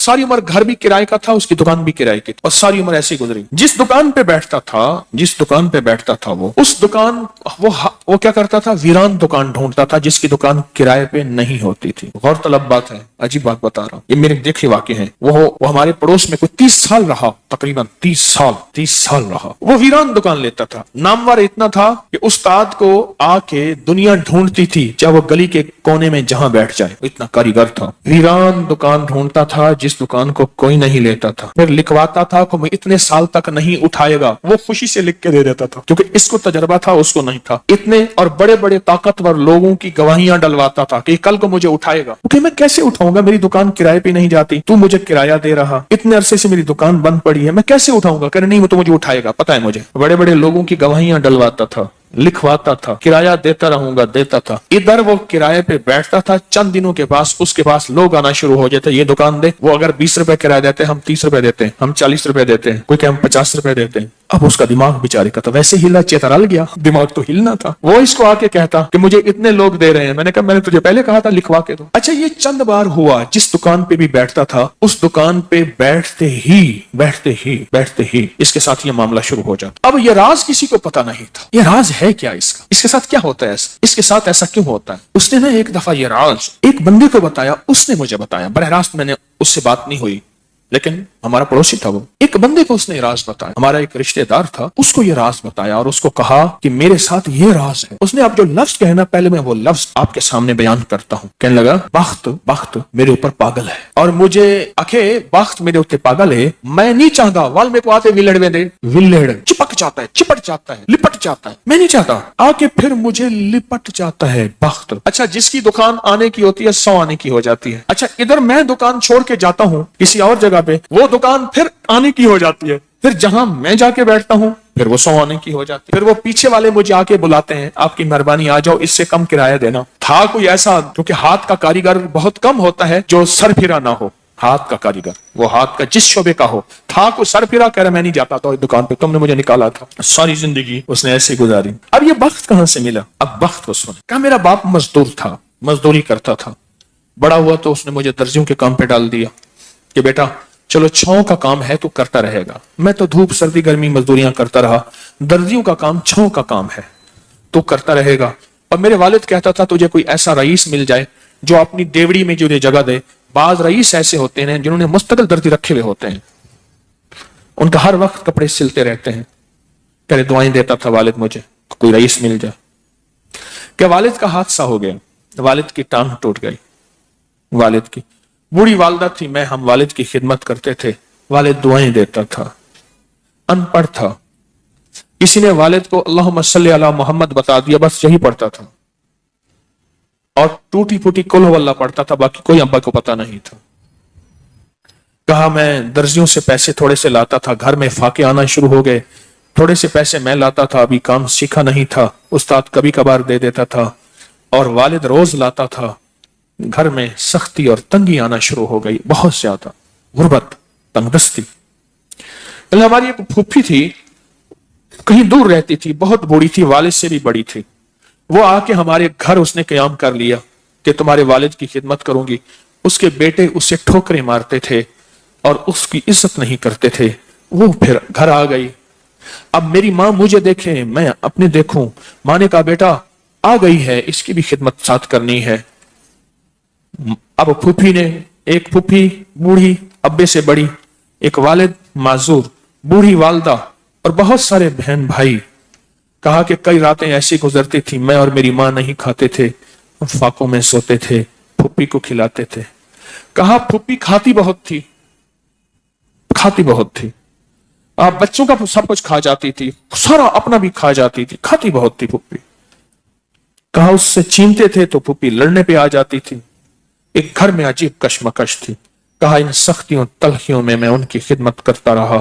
सारी उम्र घर भी किराए का था, उसकी दुकान भी किराए की, और सारी उम्र ऐसी गुजरी। जिस दुकान पे बैठता था वो, उस दुकान वो क्या करता था, वीरान दुकान ढूंढता था जिसकी दुकान किराए पे नहीं होती थी। गौरतलब बात है, अजीब बात बता रहा हूं, ये मेरे देखे वाकये हैं। वो हमारे पड़ोस में कोई 30 साल रहा, तकरीबन 30 साल रहा। वो वीरान दुकान लेता था। नामवर इतना था कि उस्ताद को आके दुनिया ढूंढती थी, चाहे वो गली के कोने में जहां बैठ जाए, इतना कारीगर था। वीरान दुकान ढूंढता था जिस दुकान को कोई नहीं लेता था, फिर लिखवाता था कि मैं इतने साल तक नहीं उठाएगा, वो खुशी से लिख के दे देता था, क्योंकि इसको तजर्बा था, उसको नहीं था। इतने और बड़े बड़े ताकतवर लोगों की गवाहियां डलवाता था कि कल को मुझे उठाएगा। क्योंकि मैं कैसे उठाऊंगा, मेरी दुकान किराए पे नहीं जाती, तू मुझे किराया दे रहा, इतने अरसे से मेरी दुकान बंद पड़ी है, मैं कैसे उठाऊंगा। कह नहीं, वो तो मुझे उठाएगा, पता है मुझे। बड़े बड़े लोगों की गवाहियां डलवाता था, लिखवाता था, किराया देता रहूंगा, देता था। इधर वो किराए पे बैठता था, चंद दिनों के पास उसके पास लोग आना शुरू हो जाते, ये दुकान दे। वो अगर 20 रुपए किराया देते, हम 30 रुपए देते हैं, हम 40 रुपए देते हैं, कोई क्या हम 50 रुपए देते हैं। अब उसका दिमाग बेचारे का तो वैसे हिला, चेतरल गया, दिमाग तो हिलना था। वो इसको आके कहता कि मुझे इतने लोग दे रहे हैं। मैंने कहा मैंने तुझे पहले कहा था लिखवा के दो। अच्छा, ये चंद बार हुआ। जिस दुकान पे भी बैठता था, उस दुकान पे बैठते ही इसके साथ ये मामला शुरू हो जाता। अब ये राज किसी को पता नहीं था। ये राज है क्या इसका, इसके साथ क्या होता है, इसके साथ ऐसा क्यों होता है। उसने ना एक दफा ये राज एक बंदे को बताया, उसने मुझे बताया। बरह रास्त मैंने उससे बात नहीं हुई, लेकिन हमारा पड़ोसी था वो। एक बंदे को उसने राज बताया, हमारा एक रिश्तेदार था, उसको ये राज बताया और उसको कहा कि मेरे साथ ये राज है। उसने आप जो लफ्ज कहे ना, पहले मैं वो लफ्ज आपके सामने बयान करता हूँ। कहने लगा, बख्त मेरे ऊपर पागल है, और मुझे अखे बख्त मेरे ऊपर पागल है। मैं नहीं चाहता वाल में को आते विल्लेड़ चिपक जाता है, चिपट जाता है, लिपट जाता है। मैं नहीं चाहता आके फिर मुझे लिपट जाता है बख्त। अच्छा, जिसकी दुकान आने की होती है 100 आने की हो जाती है। अच्छा, इधर मैं दुकान छोड़ के जाता हूँ किसी और जगह पे, वो दुकान फिर आने की हो जाती है। फिर जहां मैं जाके बैठता हूं, फिर वो 100 आने की हो जाती है। फिर वो पीछे वाले मुझे आके बुलाते हैं, आपकी मेहरबानी आ जाओ, इससे कम किराया देना। था कोई ऐसा, क्योंकि हाथ का कारीगर बहुत कम होता है जो सर फिरा ना हो। हाथ का कारीगर, वो हाथ का जिस शोबे का हो, था कोई सर फिरा, कह रहा मैं नहीं जाता था दुकान पे, तुमने मुझे निकाला था। सारी जिंदगी उसने ऐसे गुजारी। अब ये बख्त कहां से मिला, अब बख्त को सुने। कहा मेरा बाप मजदूर था, मजदूरी करता था। बड़ा हुआ तो उसने मुझे दर्जियों के काम पे डाल दिया कि बेटा चलो छांव का काम है, तू करता रहेगा। मैं तो धूप सर्दी गर्मी मजदूरियां करता रहा, दर्जियों का काम छांव का काम है, तू करता रहेगा। और मेरे वालिद कहता था तुझे कोई ऐसा रईस मिल जाए जो अपनी देवड़ी में तुझे जगह दे। बाज रईस ऐसे होते हैं जिन्होंने मुस्तकिल दर्जी रखे हुए होते हैं, उनका हर वक्त कपड़े सिलते रहते हैं। पहले दुआएं देता था वालिद मुझे, कोई रईस मिल जाए। क्या वालिद का हादसा हो गया, वालिद की टांग टूट गई। वालिद की बूढ़ी वालदा थी, मैं हम वालिद की खिदमत करते थे। वालिद दुआएं देता था, अनपढ़ था। किसी ने वालिद को अल्लाहुम्मा सल्ली अला मोहम्मद बता दिया, बस यही पढ़ता था, और टूटी फूटी कुल हुवल्लाह पढ़ता था, बाकी कोई अब्बा को पता नहीं था। कहा मैं दर्जियों से पैसे थोड़े से लाता था, घर में फाके आना शुरू हो गए। थोड़े से पैसे मैं लाता था, अभी काम सीखा नहीं था, उस्ताद कभी कभार दे देता था, और वालिद रोज लाता था। घर में सख्ती और तंगी आना शुरू हो गई, बहुत ज्यादा गुर्बत, तंगदस्ती। हमारी एक फूफी थी, कहीं दूर रहती थी, बहुत बूढ़ी थी, वालिद से भी बड़ी थी। वो आके हमारे घर उसने कयाम कर लिया कि तुम्हारे वालिद की खिदमत करूंगी। उसके बेटे उससे ठोकरें मारते थे और उसकी इज्जत नहीं करते थे। वो फिर घर आ गई। अब मेरी माँ मुझे देखे, मैं अपने देखूं। माँ ने कहा बेटा आ गई है, इसकी भी खिदमत साथ करनी है। अब फूफी ने, एक फूफी बूढ़ी अब्बे से बड़ी, एक वालिद माजूर, बूढ़ी वालदा और बहुत सारे बहन भाई। कहा कि कई रातें ऐसी गुजरती थी, मैं और मेरी मां नहीं खाते थे, फाकों में सोते थे, फूफी को खिलाते थे। कहा फूफी खाती बहुत थी, आप बच्चों का सब कुछ खा जाती थी, सारा अपना भी खा जाती थी, खाती बहुत थी फूफी। कहा उससे छीनते थे तो फूफी लड़ने पे आ जाती थी। एक घर में अजीब कशमकश थी। कहा इन सख्तियों तलखियों में मैं उनकी खिदमत करता रहा,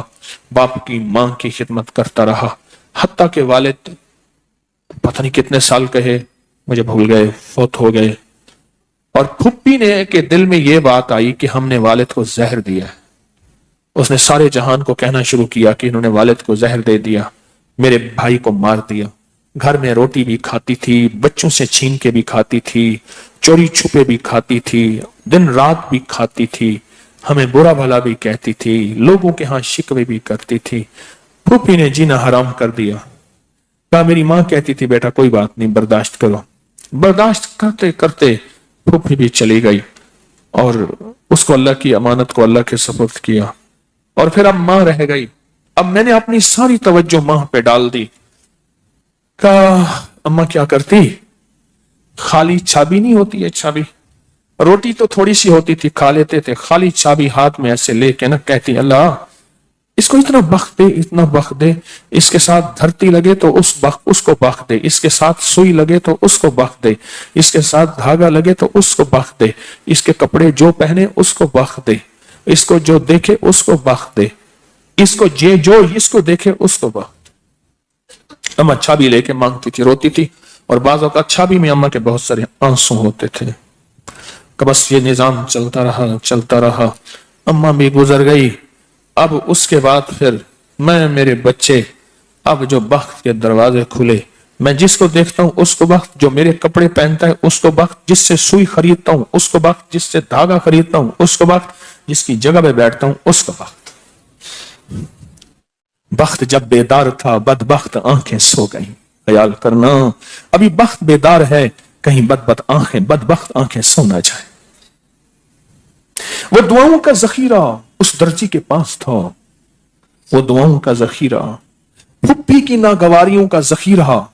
बाप की मां की खिदमत करता रहा, हत्ता के वालिद पता नहीं कितने साल कहे, मुझे भूल गए, फौत हो गए। और फुप्पी ने के दिल में यह बात आई कि हमने वालिद को जहर दिया है। उसने सारे जहान को कहना शुरू किया कि इन्होंने वालिद को जहर दे दिया, मेरे भाई को मार दिया। घर में रोटी भी खाती थी, बच्चों से छीन के भी खाती थी, चोरी छुपे भी खाती थी, दिन रात भी खाती थी, हमें बुरा भला भी कहती थी, लोगों के यहाँ शिकवे भी करती थी। फूफी ने जीना हराम कर दिया। कहा मेरी माँ कहती थी बेटा कोई बात नहीं, बर्दाश्त करो। बर्दाश्त करते करते फूफी भी चली गई और उसको अल्लाह की अमानत को अल्लाह के सुपुर्द किया। और फिर अब माँ रह गई। अब मैंने अपनी सारी तवज्जो माँ पे डाल दी। कहा अम्मा क्या करती, खाली चाबी नहीं होती है, चाबी, रोटी तो थोड़ी सी होती थी खा लेते थे, खाली चाबी हाथ में ऐसे लेके ना कहती अल्लाह इसको इतना बख्त दे, इतना बख्त दे, इसके साथ धरती लगे तो उसको बख्त दे, इसके साथ सुई लगे तो उसको बख्त दे, इसके साथ धागा लगे तो उसको बख्त दे, इसके कपड़े जो पहने उसको बख्त दे, इसको जो देखे उसको बख्त दे, इसको जो इसको देखे उसको बख्त। अम्मा चाबी लेके मांगती थी, रोती थी और बाज़ औक़ात चाबी में अम्मा के बहुत सारे आंसू होते थे। बस ये निजाम चलता रहा। अम्मा भी गुजर गई। अब उसके बाद फिर मैं, मेरे बच्चे, अब जो बख्त के दरवाजे खुले, मैं जिसको देखता हूं उसको बख्त, जो मेरे कपड़े पहनता है उसको बख्त, जिससे सुई खरीदता हूं उसको बख्त, जिससे धागा खरीदता हूं उसको बख्त, जिसकी जगह पे बैठता हूं उसको बख्त। बख्त जब बेदार था बदबख्त आंखें सो गई। ख्याल करना अभी बख्त बेदार है, कहीं बदबख्त आंखें सो ना जाए। वो दुआओं का जखीरा उस दर्जी के पास था, वो दुआओं का जखीरा, फुप्पी की नागवारियों का जखीरा,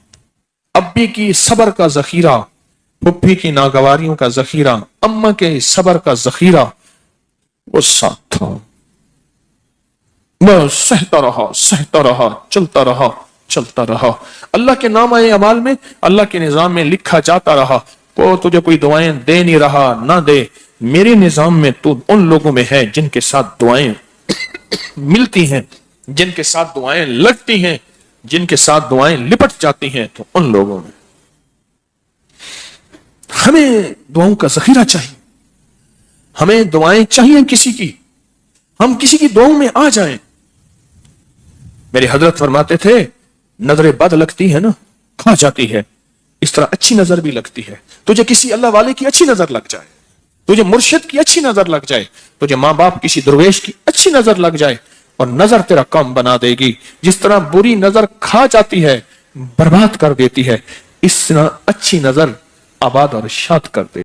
अब्बी की सबर का जखीरा, फुप्पी की नागवारियों का जखीरा, अम्मा के सबर का जखीरा वो साथ था। बस सहता रहा, चलता रहा। अल्लाह के नाम आए अमाल में, अल्लाह के निजाम में लिखा जाता रहा। वो तुझे कोई दुआएं दे नहीं रहा, ना दे, मेरे निजाम में तू उन लोगों में है जिनके साथ दुआएं मिलती हैं, जिनके साथ दुआएं लगती हैं, जिनके साथ दुआएं लिपट जाती हैं, तो उन लोगों में। हमें दुआओं का जखीरा चाहिए, हमें दुआएं चाहिए किसी की, हम किसी की दुआओं में आ जाएं। मेरे हजरत फरमाते थे नजर बद लगती है ना, खा जाती है, इस तरह अच्छी नजर भी लगती है। तुझे किसी अल्लाह वाले की अच्छी नजर लग जाए, तुझे मुर्शिद की अच्छी नजर लग जाए, तुझे माँ बाप किसी दुर्वेश की अच्छी नजर लग जाए, और नजर तेरा काम बना देगी। जिस तरह बुरी नजर खा जाती है, बर्बाद कर देती है, इस तरह अच्छी नजर आबाद और शाद कर देती है।